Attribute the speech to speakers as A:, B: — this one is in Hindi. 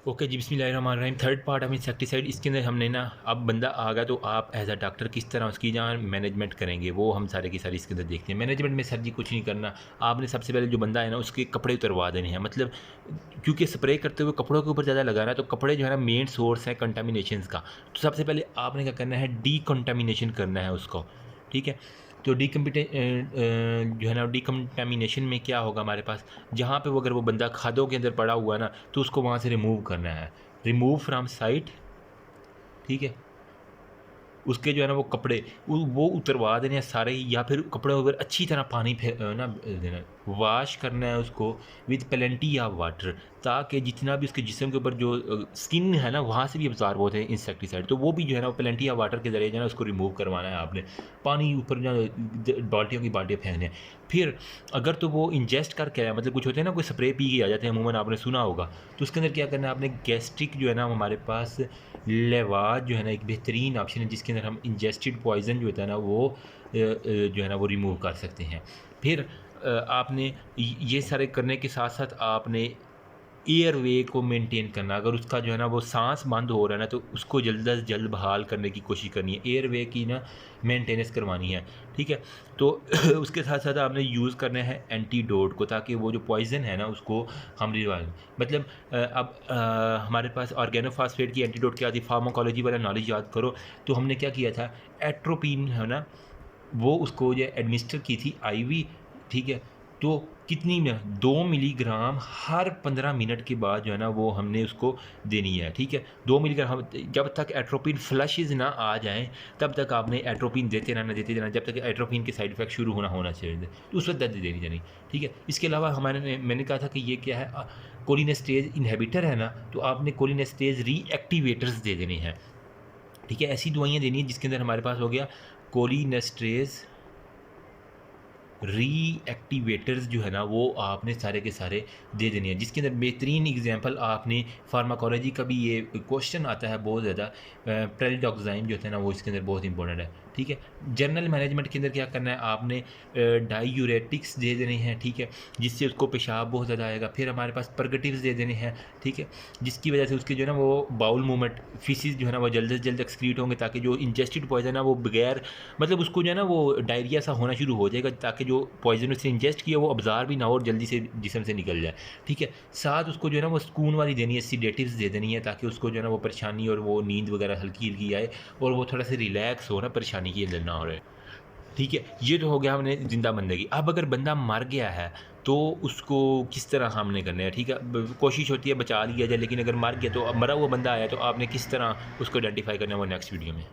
A: ओके जी, बिस्मिल्लाहिर्रहमानिर्रहीम। Third part of insecticide. इसके अंदर हमने ना, अब बंदा आ गया तो आप एज अ डॉक्टर किस तरह उसकी जहाँ मैनेजमेंट करेंगे वो हम सारे की सारी इसके अंदर देखते हैं। मैनेजमेंट में सर जी कुछ नहीं करना, आपने सबसे पहले जो बंदा है ना उसके कपड़े उतरवा देने हैं। मतलब क्योंकि स्प्रे करते हुए कपड़ों के ऊपर ज़्यादा लगाना है, तो कपड़े जो है ना मेन सोर्स है कंटामिनेशन का। तो सबसे पहले आपने क्या करना है, डीकंटामिनेशन करना है उसको। ठीक है, तो जो है ना डिकंटामिनेशन में क्या होगा हमारे पास, जहाँ पे वो अगर वो बंदा खादों के अंदर पड़ा हुआ है ना, तो उसको वहाँ से रिमूव करना है, रिमूव फ्रॉम साइट। ठीक है, उसके जो है ना वो कपड़े वो उतरवा देने हैं सारे ही, या फिर कपड़े ऊपर अच्छी तरह पानी ना देना, वॉश करना है उसको विद प्लेंटी ऑफ वाटर, ताकि जितना भी उसके जिस्म के ऊपर जो स्किन है ना वहाँ से भी अब्जॉर्ब होते हैं इंसेक्टिसाइड, तो वो भी जो है ना प्लेंटी ऑफ वाटर के ज़रिए जो है ना उसको रिमूव करवाना है आपने। पानी ऊपर जो बाल्टियों की बाल्टियाँ फेंकने हैं। फिर अगर तो वो इंजेस्ट करके आया, मतलब कुछ होते हैं ना, कोई स्प्रे पी के आ जाते हैं, अमूमन आपने सुना होगा, तो उसके अंदर क्या करना है आपने, गैस्ट्रिक जो है ना हमारे पास लेवाज जो है ना एक बेहतरीन ऑप्शन है, जिसके अंदर हम इंजेस्टेड पॉइज़न जो होता है ना वो जो है ना वो रिमूव कर सकते हैं। फिर आपने ये सारे करने के साथ साथ आपने एयरवे को मेंटेन करना। अगर उसका जो है ना वो सांस बंद हो रहा है ना, तो उसको जल्द से जल्द बहाल करने की कोशिश करनी है, एयरवे की ना मेंटेनेंस करवानी है। ठीक है, तो उसके साथ साथ आपने यूज़ करना है एंटीडोट को, ताकि वो जो पॉइज़न है ना उसको हम रिवाइव, मतलब अब हमारे पास ऑर्गेनोफॉस्फेट की एंटीडोट क्या थी, फार्माकोलॉजी वाला नॉलेज याद करो। तो हमने क्या किया था, एट्रोपिन है ना, वो उसको जो एडमिनिस्टर की थी आईवी। ठीक है, तो कितनी में 2 मिलीग्राम हर 15 मिनट के बाद जो है ना वो हमने उसको देनी है। ठीक है, 2 मिलीग्राम, जब तक एट्रोपिन फ्लशेज़ ना आ जाएँ तब तक आपने एट्रोपिन देते रहना, जब तक एट्रोपिन के साइड इफ़ेक्ट शुरू होना चाहिए, तो उस वक़्त दर्द देनी जानी। ठीक है, इसके अलावा मैंने कहा था कि ये क्या है, कोलिनेस्टेज इन्हिबिटर है ना, तो आपने कोलिनेस्टेज रीएक्टिवेटर्स दे देने हैं। ठीक है, ऐसी दवाइयाँ देनी है जिसके अंदर हमारे पास हो गया कोलिनेस्टेज रीएक्टिवेटर्स जो है ना वो आपने सारे के सारे दे देने हैं, जिसके अंदर बेहतरीन एग्जांपल आपने फार्माकोलॉजी का भी ये क्वेश्चन आता है बहुत ज़्यादा, प्रेलिडॉक्साइम जो होता है ना वो इसके अंदर बहुत इंपॉर्टेंट है। ठीक है, जनरल मैनेजमेंट के अंदर क्या करना है आपने, डायूरेटिक्स दे देने हैं। ठीक है, जिससे उसको पेशाब बहुत ज़्यादा आएगा। फिर हमारे पास परगेटिव्स दे देने हैं। ठीक है, जिसकी वजह से उसके जो है ना वो बाउल मूवमेंट, फीसिस जो है ना वो जल्द से जल्द एक्सक्रीट होंगे, ताकि जो इंजेस्टेड पॉइजन है वो बगैर, मतलब उसको जो है ना वो डायरिया सा होना शुरू हो जाएगा, ताकि जो पॉइजन उसने इंजेस्ट किया वो अब्जॉर्ब भी ना हो और जल्दी से जिस्म से निकल जाए। ठीक है, साथ उसको जो है ना वो सुकून वाली देनी है, सीडेटिव्स दे देनी है, ताकि उसको जो है ना वो परेशानी और वो नींद वगैरह हल्की हल्की आए और वो थोड़ा सा रिलैक्स हो ना, परेशानी की अंदर ना हो रहे। ठीक है, ये तो हो गया हमने ज़िंदा बंदे की। अब अगर बंदा मर गया है तो उसको किस तरह हमने करना है। ठीक है, कोशिश होती है बचा लिया जाए, लेकिन अगर मर गया तो, अब मरा हुआ बंदा आया तो आपने किस तरह उसको आइडेंटिफाई करना है, वो नेक्स्ट वीडियो में।